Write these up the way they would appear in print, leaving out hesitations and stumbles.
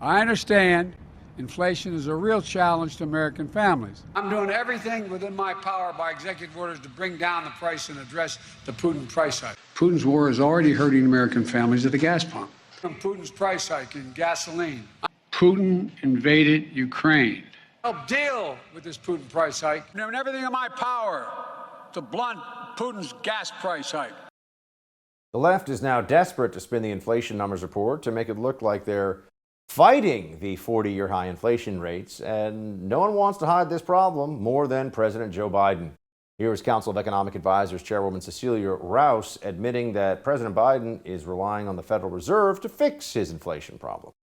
I understand inflation is a real challenge to American families. I'm doing everything within my power by executive orders to bring down the price and address the Putin price hike. Putin's war is already hurting American families at the gas pump. From Putin's price hike in gasoline. Putin invaded Ukraine. Help deal with this Putin price hike. I'm doing everything in my power to blunt Putin's gas price hike. The left is now desperate to spin the inflation numbers report to make it look like they're fighting the 40-year high inflation rates, and no one wants to hide this problem more than President Joe Biden. Here is Council of Economic Advisors Chairwoman Cecilia Rouse admitting that President Biden is relying on the Federal Reserve to fix his inflation problem.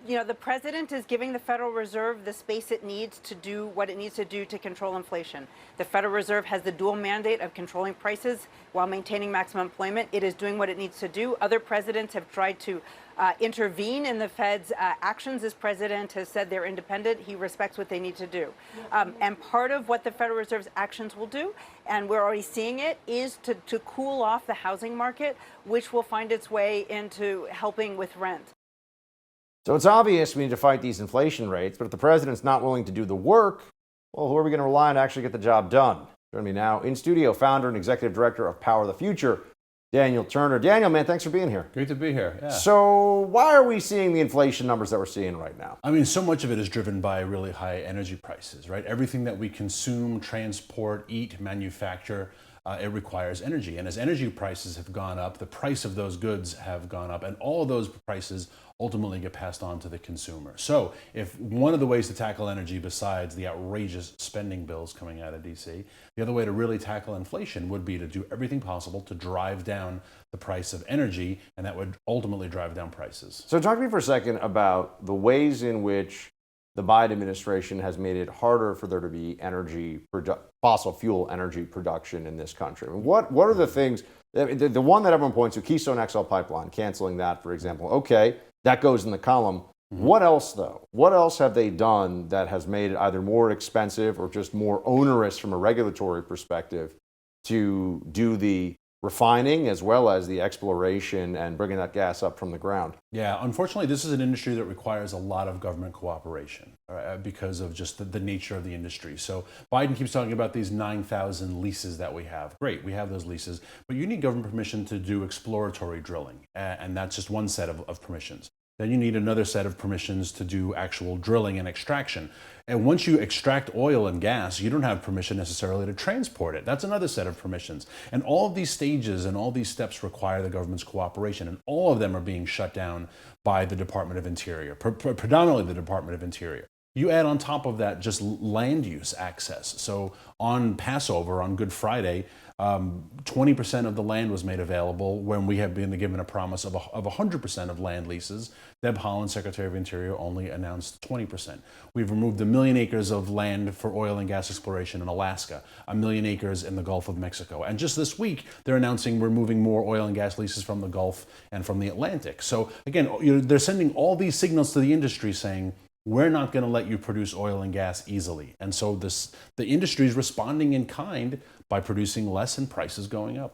You know, the president is giving the Federal Reserve the space it needs to do what it needs to do to control inflation. The Federal Reserve has the dual mandate of controlling prices while maintaining maximum employment. It is doing what it needs to do. Other presidents have tried to intervene in the Fed's actions. This president has said they're independent. He respects what they need to do. And part of what the Federal Reserve's actions will do, and we're already seeing it, is to cool off the housing market, which will find its way into helping with rent. So it's obvious we need to fight these inflation rates, but if the president's not willing to do the work, well, who are we going to rely on to actually get the job done? Joining me now in studio, founder and executive director of Power the Future, Daniel Turner. Daniel, man, thanks for being here. Great to be here. Yeah. So why are we seeing the inflation numbers that we're seeing right now? I mean, so much of it is driven by really high energy prices, right? Everything that we consume, transport, eat, manufacture, it requires energy. And as energy prices have gone up, the price of those goods have gone up, and all of those prices ultimately get passed on to the consumer. So if one of the ways to tackle energy, besides the outrageous spending bills coming out of DC, the other way to really tackle inflation would be to do everything possible to drive down the price of energy, and that would ultimately drive down prices. So talk to me for a second about the ways in which the Biden administration has made it harder for there to be fossil fuel energy production in this country. I mean, what are the things, the one that everyone points to, Keystone XL pipeline, canceling that, for example. Okay, that goes in the column. Mm-hmm. What else, though? What else have they done that has made it either more expensive or just more onerous from a regulatory perspective to do the refining as well as the exploration and bringing that gas up from the ground? Yeah, unfortunately, this is an industry that requires a lot of government cooperation because of just the nature of the industry. So Biden keeps talking about these 9,000 leases that we have. Great, we have those leases, but you need government permission to do exploratory drilling, and that's just one set of permissions. Then you need another set of permissions to do actual drilling and extraction. And once you extract oil and gas, you don't have permission necessarily to transport it. That's another set of permissions. And all of these stages and all these steps require the government's cooperation, and all of them are being shut down by the Department of Interior, predominantly the Department of Interior. You add on top of that just land use access. So on Passover, on Good Friday, 20% of the land was made available when we had been given a promise of 100% of land leases. Deb Haaland, Secretary of Interior, only announced 20%. We've removed 1 million acres of land for oil and gas exploration in Alaska, 1 million acres in the Gulf of Mexico. And just this week, they're announcing we're moving more oil and gas leases from the Gulf and from the Atlantic. So again, they're sending all these signals to the industry saying, we're not going to let you produce oil and gas easily. And so the industry is responding in kind by producing less and prices going up.